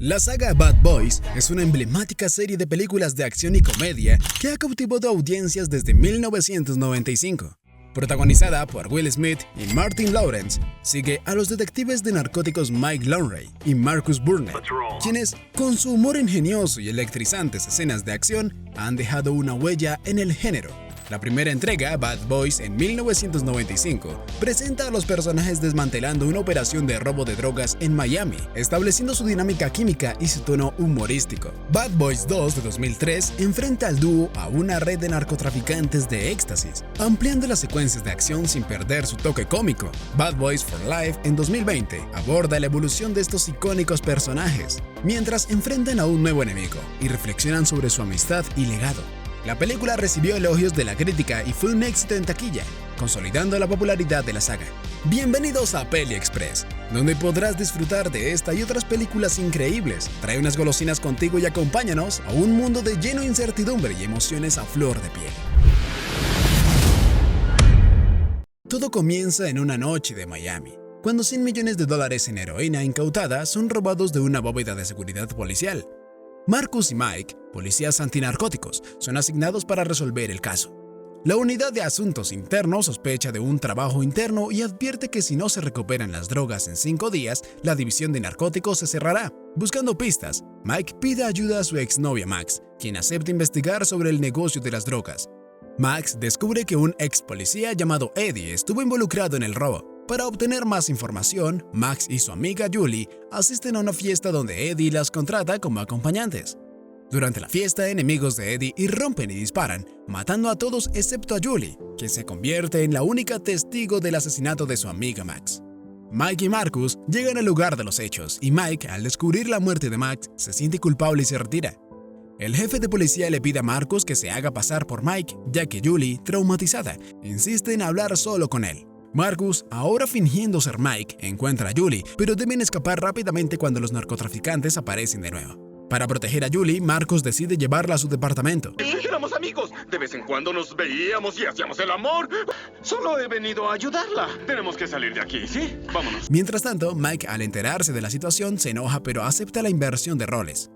La saga Bad Boys es una emblemática serie de películas de acción y comedia que ha cautivado audiencias desde 1995. Protagonizada por Will Smith y Martin Lawrence, sigue a los detectives de narcóticos Mike Lonnery y Marcus Burnett, quienes, con su humor ingenioso y electrizantes escenas de acción, han dejado una huella en el género. La primera entrega, Bad Boys, en 1995, presenta a los personajes desmantelando una operación de robo de drogas en Miami, estableciendo su dinámica química y su tono humorístico. Bad Boys 2 de 2003 enfrenta al dúo a una red de narcotraficantes de éxtasis, ampliando las secuencias de acción sin perder su toque cómico. Bad Boys for Life en 2020 aborda la evolución de estos icónicos personajes, mientras enfrentan a un nuevo enemigo y reflexionan sobre su amistad y legado. La película recibió elogios de la crítica y fue un éxito en taquilla, consolidando la popularidad de la saga. Bienvenidos a Peli Express, donde podrás disfrutar de esta y otras películas increíbles. Trae unas golosinas contigo y acompáñanos a un mundo lleno de incertidumbre y emociones a flor de piel. Todo comienza en una noche de Miami, cuando $100 millones en heroína incautada son robados de una bóveda de seguridad policial. Marcus y Mike, policías antinarcóticos, son asignados para resolver el caso. La unidad de asuntos internos sospecha de un trabajo interno y advierte que si no se recuperan las drogas en 5 días, la división de narcóticos se cerrará. Buscando pistas, Mike pide ayuda a su exnovia Max, quien acepta investigar sobre el negocio de las drogas. Max descubre que un ex policía llamado Eddie estuvo involucrado en el robo. Para obtener más información, Max y su amiga Julie asisten a una fiesta donde Eddie las contrata como acompañantes. Durante la fiesta, enemigos de Eddie irrumpen y disparan, matando a todos excepto a Julie, quien se convierte en la única testigo del asesinato de su amiga Max. Mike y Marcus llegan al lugar de los hechos y Mike, al descubrir la muerte de Max, se siente culpable y se retira. El jefe de policía le pide a Marcus que se haga pasar por Mike, ya que Julie, traumatizada, insiste en hablar solo con él. Marcus, ahora fingiendo ser Mike, encuentra a Julie, pero deben escapar rápidamente cuando los narcotraficantes aparecen de nuevo. Para proteger a Julie, Marcus decide llevarla a su departamento. Éramos amigos. De vez en cuando nos veíamos y hacíamos el amor. Solo he venido a ayudarla. Tenemos que salir de aquí, ¿sí? Vámonos. Mientras tanto, Mike, al enterarse de la situación, se enoja pero acepta la inversión de roles.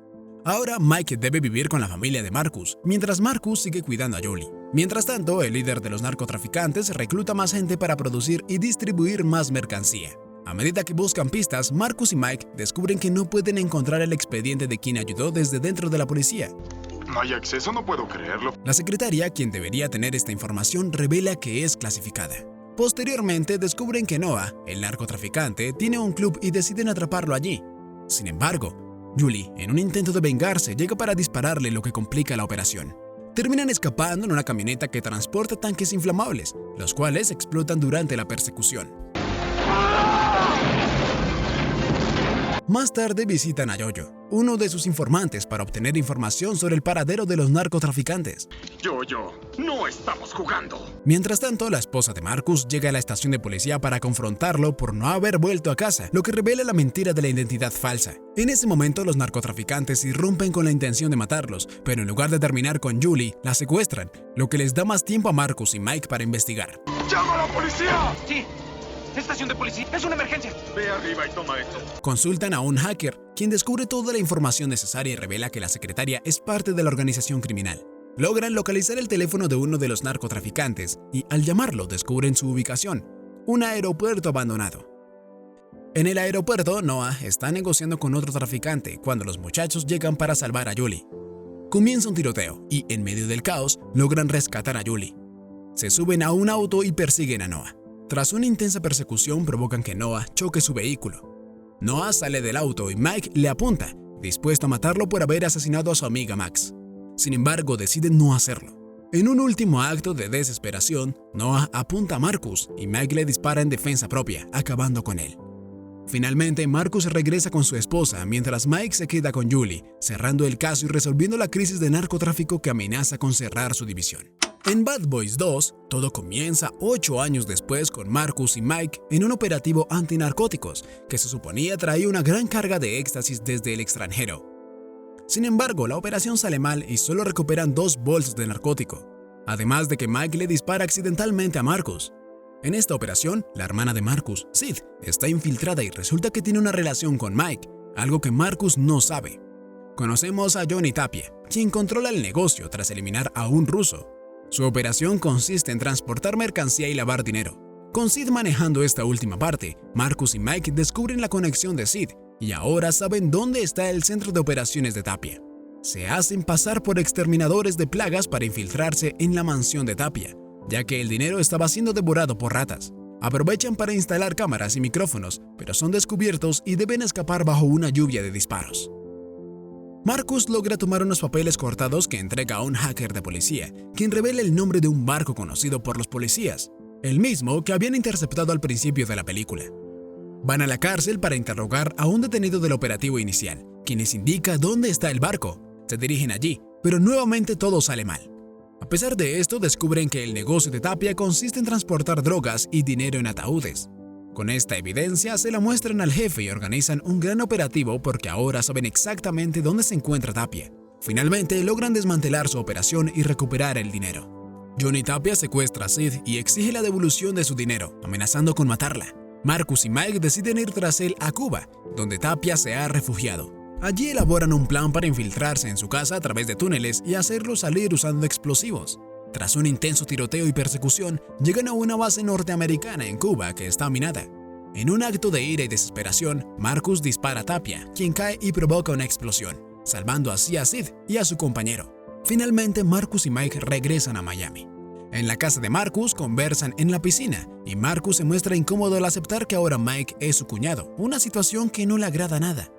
Ahora Mike debe vivir con la familia de Marcus, mientras Marcus sigue cuidando a Julie. Mientras tanto, el líder de los narcotraficantes recluta más gente para producir y distribuir más mercancía. A medida que buscan pistas, Marcus y Mike descubren que no pueden encontrar el expediente de quien ayudó desde dentro de la policía. No hay acceso, no puedo creerlo. La secretaria, quien debería tener esta información, revela que es clasificada. Posteriormente, descubren que Noah, el narcotraficante, tiene un club y deciden atraparlo allí. Sin embargo, Julie, en un intento de vengarse, llega para dispararle, lo que complica la operación. Terminan escapando en una camioneta que transporta tanques inflamables, los cuales explotan durante la persecución. Más tarde visitan a Yoyo, uno de sus informantes, para obtener información sobre el paradero de los narcotraficantes. Yoyo, no estamos jugando. Mientras tanto, la esposa de Marcus llega a la estación de policía para confrontarlo por no haber vuelto a casa, lo que revela la mentira de la identidad falsa. En ese momento, los narcotraficantes irrumpen con la intención de matarlos, pero en lugar de terminar con Julie, la secuestran, lo que les da más tiempo a Marcus y Mike para investigar. ¡Llama a la policía! Sí, estación de policía, es una emergencia. Ve arriba y toma esto. Consultan a un hacker, quien descubre toda la información necesaria y revela que la secretaria es parte de la organización criminal. Logran localizar el teléfono de uno de los narcotraficantes y, al llamarlo, descubren su ubicación: un aeropuerto abandonado. En el aeropuerto, Noah está negociando con otro traficante cuando los muchachos llegan para salvar a Julie. Comienza un tiroteo y, en medio del caos, logran rescatar a Julie. Se suben a un auto y persiguen a Noah. Tras una intensa persecución, provocan que Noah choque su vehículo. Noah sale del auto y Mike le apunta, dispuesto a matarlo por haber asesinado a su amiga Max. Sin embargo, deciden no hacerlo. En un último acto de desesperación, Noah apunta a Marcus y Mike le dispara en defensa propia, acabando con él. Finalmente, Marcus regresa con su esposa, mientras Mike se queda con Julie, cerrando el caso y resolviendo la crisis de narcotráfico que amenaza con cerrar su división. En Bad Boys 2, todo comienza 8 años después con Marcus y Mike en un operativo antinarcóticos que se suponía traía una gran carga de éxtasis desde el extranjero. Sin embargo, la operación sale mal y solo recuperan 2 bolsas de narcótico, además de que Mike le dispara accidentalmente a Marcus. En esta operación, la hermana de Marcus, Sid, está infiltrada y resulta que tiene una relación con Mike, algo que Marcus no sabe. Conocemos a Johnny Tapia, quien controla el negocio tras eliminar a un ruso. Su operación consiste en transportar mercancía y lavar dinero. Con Sid manejando esta última parte, Marcus y Mike descubren la conexión de Sid y ahora saben dónde está el centro de operaciones de Tapia. Se hacen pasar por exterminadores de plagas para infiltrarse en la mansión de Tapia, ya que el dinero estaba siendo devorado por ratas. Aprovechan para instalar cámaras y micrófonos, pero son descubiertos y deben escapar bajo una lluvia de disparos. Marcus logra tomar unos papeles cortados que entrega a un hacker de policía, quien revela el nombre de un barco conocido por los policías, el mismo que habían interceptado al principio de la película. Van a la cárcel para interrogar a un detenido del operativo inicial, quien les indica dónde está el barco. Se dirigen allí, pero nuevamente todo sale mal. A pesar de esto, descubren que el negocio de Tapia consiste en transportar drogas y dinero en ataúdes. Con esta evidencia se la muestran al jefe y organizan un gran operativo porque ahora saben exactamente dónde se encuentra Tapia. Finalmente logran desmantelar su operación y recuperar el dinero. Johnny Tapia secuestra a Sid y exige la devolución de su dinero, amenazando con matarla. Marcus y Mike deciden ir tras él a Cuba, donde Tapia se ha refugiado. Allí elaboran un plan para infiltrarse en su casa a través de túneles y hacerlo salir usando explosivos. Tras un intenso tiroteo y persecución, llegan a una base norteamericana en Cuba que está minada. En un acto de ira y desesperación, Marcus dispara a Tapia, quien cae y provoca una explosión, salvando así a Sid y a su compañero. Finalmente, Marcus y Mike regresan a Miami. En la casa de Marcus conversan en la piscina y Marcus se muestra incómodo al aceptar que ahora Mike es su cuñado, una situación que no le agrada nada.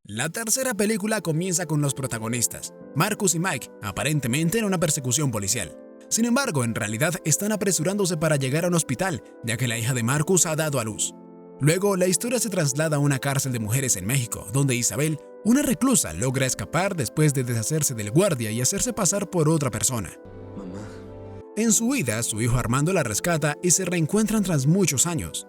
La tercera película comienza con los protagonistas, Marcus y Mike, aparentemente en una persecución policial. Sin embargo, en realidad están apresurándose para llegar a un hospital, ya que la hija de Marcus ha dado a luz. Luego, la historia se traslada a una cárcel de mujeres en México, donde Isabel, una reclusa, logra escapar después de deshacerse del guardia y hacerse pasar por otra persona. Mamá. En su huida, su hijo Armando la rescata y se reencuentran tras muchos años.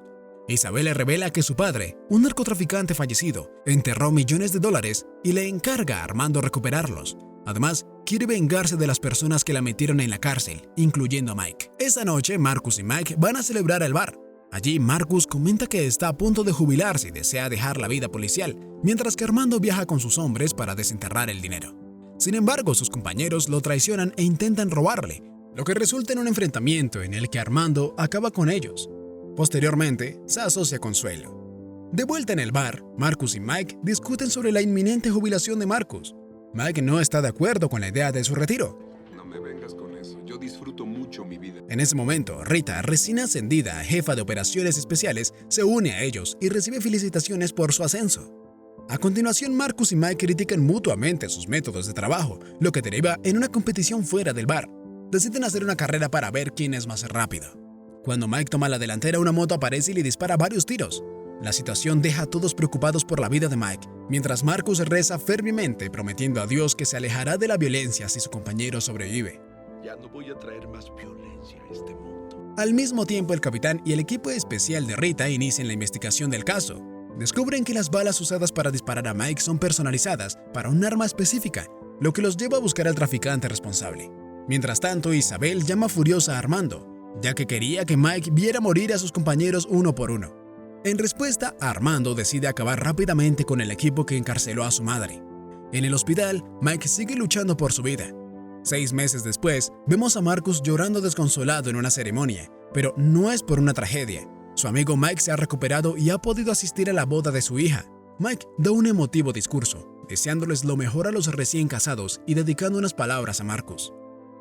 Isabel le revela que su padre, un narcotraficante fallecido, enterró millones de dólares y le encarga a Armando recuperarlos. Además, quiere vengarse de las personas que la metieron en la cárcel, incluyendo a Mike. Esa noche, Marcus y Mike van a celebrar al bar. Allí, Marcus comenta que está a punto de jubilarse y desea dejar la vida policial, mientras que Armando viaja con sus hombres para desenterrar el dinero. Sin embargo, sus compañeros lo traicionan e intentan robarle, lo que resulta en un enfrentamiento en el que Armando acaba con ellos. Posteriormente, se asocia con Suelo. De vuelta en el bar, Marcus y Mike discuten sobre la inminente jubilación de Marcus. Mike no está de acuerdo con la idea de su retiro. No me vengas con eso. Yo disfruto mucho mi vida. En ese momento, Rita, recién ascendida a jefa de operaciones especiales, se une a ellos y recibe felicitaciones por su ascenso. A continuación, Marcus y Mike critican mutuamente sus métodos de trabajo, lo que deriva en una competición fuera del bar. Deciden hacer una carrera para ver quién es más rápido. Cuando Mike toma la delantera, una moto aparece y le dispara varios tiros. La situación deja a todos preocupados por la vida de Mike, mientras Marcus reza fervientemente prometiendo a Dios que se alejará de la violencia si su compañero sobrevive. Ya no voy a traer más violencia a este mundo. Al mismo tiempo, el capitán y el equipo especial de Rita inician la investigación del caso. Descubren que las balas usadas para disparar a Mike son personalizadas para un arma específica, lo que los lleva a buscar al traficante responsable. Mientras tanto, Isabel llama furiosa a Armando, ya que quería que Mike viera morir a sus compañeros uno por uno. En respuesta, Armando decide acabar rápidamente con el equipo que encarceló a su madre. En el hospital, Mike sigue luchando por su vida. 6 meses después, vemos a Marcus llorando desconsolado en una ceremonia, pero no es por una tragedia. Su amigo Mike se ha recuperado y ha podido asistir a la boda de su hija. Mike da un emotivo discurso, deseándoles lo mejor a los recién casados y dedicando unas palabras a Marcus.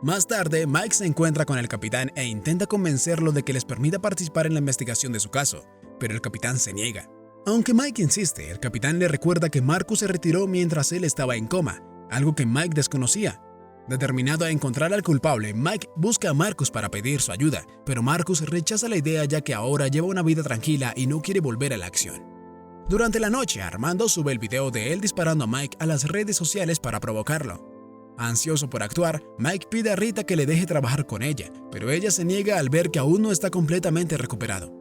Más tarde, Mike se encuentra con el capitán e intenta convencerlo de que les permita participar en la investigación de su caso, pero el capitán se niega. Aunque Mike insiste, el capitán le recuerda que Marcus se retiró mientras él estaba en coma, algo que Mike desconocía. Determinado a encontrar al culpable, Mike busca a Marcus para pedir su ayuda, pero Marcus rechaza la idea ya que ahora lleva una vida tranquila y no quiere volver a la acción. Durante la noche, Armando sube el video de él disparando a Mike a las redes sociales para provocarlo. Ansioso por actuar, Mike pide a Rita que le deje trabajar con ella, pero ella se niega al ver que aún no está completamente recuperado.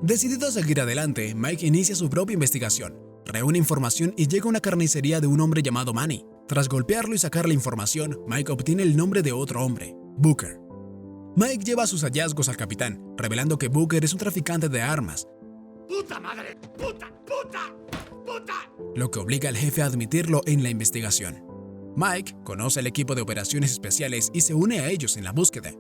Decidido a seguir adelante, Mike inicia su propia investigación, reúne información y llega a una carnicería de un hombre llamado Manny. Tras golpearlo y sacar la información, Mike obtiene el nombre de otro hombre, Booker. Mike lleva sus hallazgos al capitán, revelando que Booker es un traficante de armas. ¡Puta madre! ¡Puta! Lo que obliga al jefe a admitirlo en la investigación. Mike conoce al equipo de operaciones especiales y se une a ellos en la búsqueda.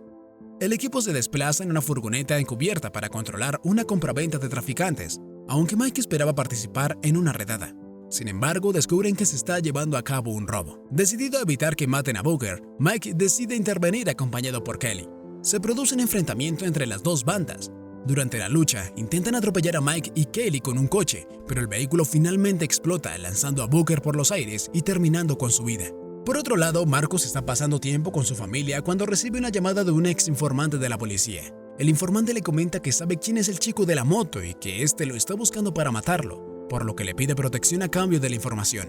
El equipo se desplaza en una furgoneta encubierta para controlar una compraventa de traficantes, aunque Mike esperaba participar en una redada. Sin embargo, descubren que se está llevando a cabo un robo. Decidido a evitar que maten a Booker, Mike decide intervenir acompañado por Kelly. Se produce un enfrentamiento entre las dos bandas. Durante la lucha, intentan atropellar a Mike y Kelly con un coche, pero el vehículo finalmente explota, lanzando a Booker por los aires y terminando con su vida. Por otro lado, Marcus está pasando tiempo con su familia cuando recibe una llamada de un ex informante de la policía. El informante le comenta que sabe quién es el chico de la moto y que este lo está buscando para matarlo, por lo que le pide protección a cambio de la información.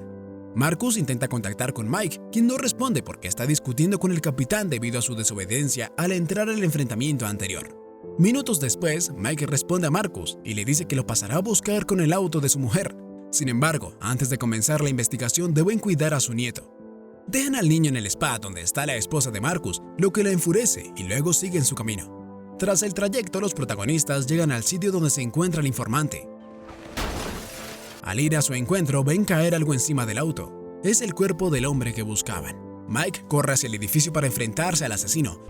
Marcus intenta contactar con Mike, quien no responde porque está discutiendo con el capitán debido a su desobediencia al entrar al enfrentamiento anterior. Minutos después, Mike responde a Marcus y le dice que lo pasará a buscar con el auto de su mujer. Sin embargo, antes de comenzar la investigación deben cuidar a su nieto. Dejan al niño en el spa donde está la esposa de Marcus, lo que la enfurece y luego siguen su camino. Tras el trayecto, los protagonistas llegan al sitio donde se encuentra el informante. Al ir a su encuentro, ven caer algo encima del auto. Es el cuerpo del hombre que buscaban. Mike corre hacia el edificio para enfrentarse al asesino,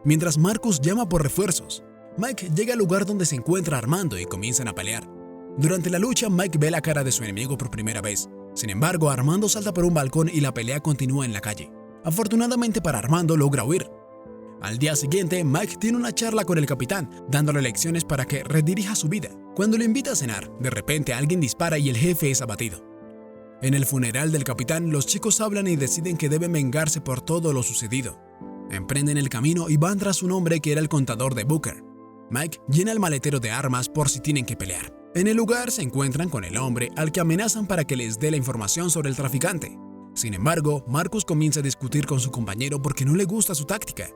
mientras Marcus llama por refuerzos. Mike llega al lugar donde se encuentra Armando y comienzan a pelear. Durante la lucha, Mike ve la cara de su enemigo por primera vez. Sin embargo, Armando salta por un balcón y la pelea continúa en la calle. Afortunadamente para Armando, logra huir. Al día siguiente, Mike tiene una charla con el capitán, dándole lecciones para que redirija su vida. Cuando lo invita a cenar, de repente alguien dispara y el jefe es abatido. En el funeral del capitán, los chicos hablan y deciden que deben vengarse por todo lo sucedido. Emprenden el camino y van tras un hombre que era el contador de Booker. Mike llena el maletero de armas por si tienen que pelear. En el lugar se encuentran con el hombre al que amenazan para que les dé la información sobre el traficante. Sin embargo, Marcus comienza a discutir con su compañero porque no le gusta su táctica.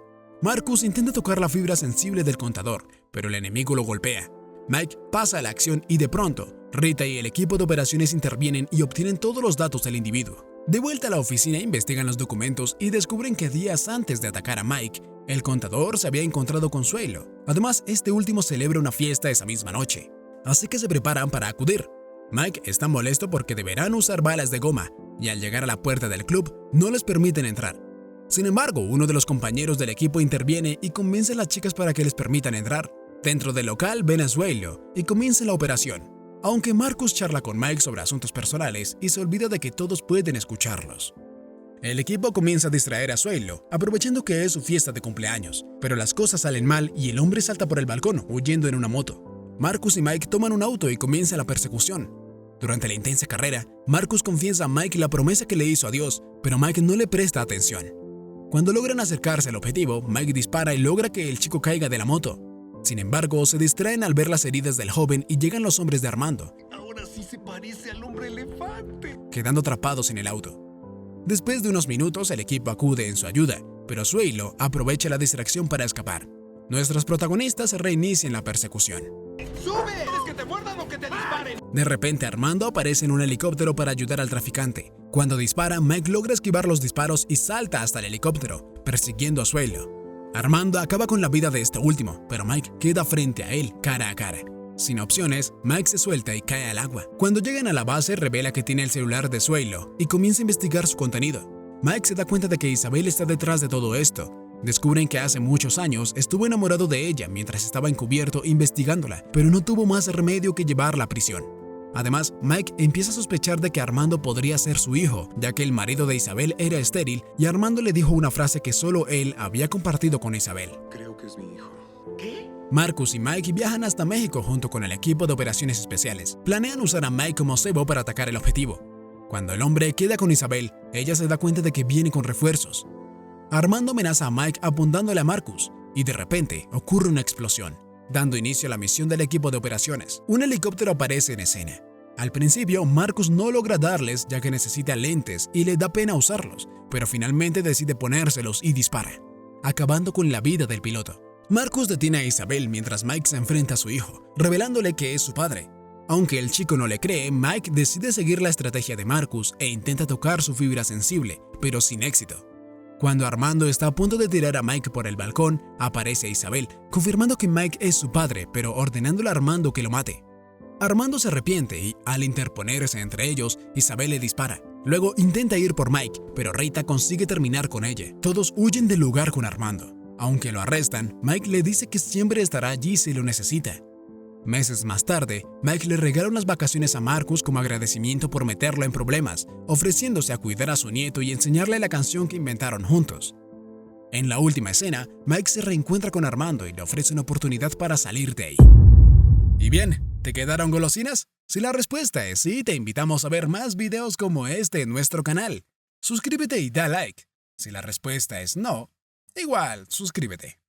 Marcus intenta tocar la fibra sensible del contador, pero el enemigo lo golpea. Mike pasa a la acción y de pronto, Rita y el equipo de operaciones intervienen y obtienen todos los datos del individuo. De vuelta a la oficina, investigan los documentos y descubren que días antes de atacar a Mike, el contador se había encontrado con Suelo. Además, este último celebra una fiesta esa misma noche, así que se preparan para acudir. Mike está molesto porque deberán usar balas de goma y al llegar a la puerta del club no les permiten entrar. Sin embargo, uno de los compañeros del equipo interviene y convence a las chicas para que les permitan entrar. Dentro del local ven a Suelo y comienza la operación, aunque Marcus charla con Mike sobre asuntos personales y se olvida de que todos pueden escucharlos. El equipo comienza a distraer a Suelo, aprovechando que es su fiesta de cumpleaños, pero las cosas salen mal y el hombre salta por el balcón, huyendo en una moto. Marcus y Mike toman un auto y comienza la persecución. Durante la intensa carrera, Marcus confiesa a Mike la promesa que le hizo a Dios, pero Mike no le presta atención. Cuando logran acercarse al objetivo, Mike dispara y logra que el chico caiga de la moto. Sin embargo, se distraen al ver las heridas del joven y llegan los hombres de Armando. Ahora sí se parece al hombre elefante. Quedando atrapados en el auto. Después de unos minutos, el equipo acude en su ayuda, pero Suelo aprovecha la distracción para escapar. Nuestros protagonistas reinician la persecución. ¡Sube! ¿Quieres que te muerdan o que te disparen? De repente, Armando aparece en un helicóptero para ayudar al traficante. Cuando dispara, Mike logra esquivar los disparos y salta hasta el helicóptero, persiguiendo a Suelo. Armando acaba con la vida de este último, pero Mike queda frente a él, cara a cara. Sin opciones, Mike se suelta y cae al agua. Cuando llegan a la base, revela que tiene el celular de Suelo y comienza a investigar su contenido. Mike se da cuenta de que Isabel está detrás de todo esto. Descubren que hace muchos años estuvo enamorado de ella mientras estaba encubierto investigándola, pero no tuvo más remedio que llevarla a prisión. Además, Mike empieza a sospechar de que Armando podría ser su hijo, ya que el marido de Isabel era estéril y Armando le dijo una frase que solo él había compartido con Isabel. Creo que es mi hijo. ¿Qué? Marcus y Mike viajan hasta México junto con el equipo de operaciones especiales. Planean usar a Mike como cebo para atacar el objetivo. Cuando el hombre queda con Isabel, ella se da cuenta de que viene con refuerzos. Armando amenaza a Mike apuntándole a Marcus y de repente ocurre una explosión, dando inicio a la misión del equipo de operaciones. Un helicóptero aparece en escena. Al principio, Marcus no logra darles ya que necesita lentes y le da pena usarlos, pero finalmente decide ponérselos y dispara, acabando con la vida del piloto. Marcus detiene a Isabel mientras Mike se enfrenta a su hijo, revelándole que es su padre. Aunque el chico no le cree, Mike decide seguir la estrategia de Marcus e intenta tocar su fibra sensible, pero sin éxito. Cuando Armando está a punto de tirar a Mike por el balcón, aparece Isabel, confirmando que Mike es su padre, pero ordenándole a Armando que lo mate. Armando se arrepiente y, al interponerse entre ellos, Isabel le dispara. Luego intenta ir por Mike, pero Rita consigue terminar con ella. Todos huyen del lugar con Armando. Aunque lo arrestan, Mike le dice que siempre estará allí si lo necesita. Meses más tarde, Mike le regala unas vacaciones a Marcus como agradecimiento por meterlo en problemas, ofreciéndose a cuidar a su nieto y enseñarle la canción que inventaron juntos. En la última escena, Mike se reencuentra con Armando y le ofrece una oportunidad para salir de ahí. ¿Y bien, te quedaron golosinas? Si la respuesta es sí, te invitamos a ver más videos como este en nuestro canal. Suscríbete y da like. Si la respuesta es no, igual, suscríbete.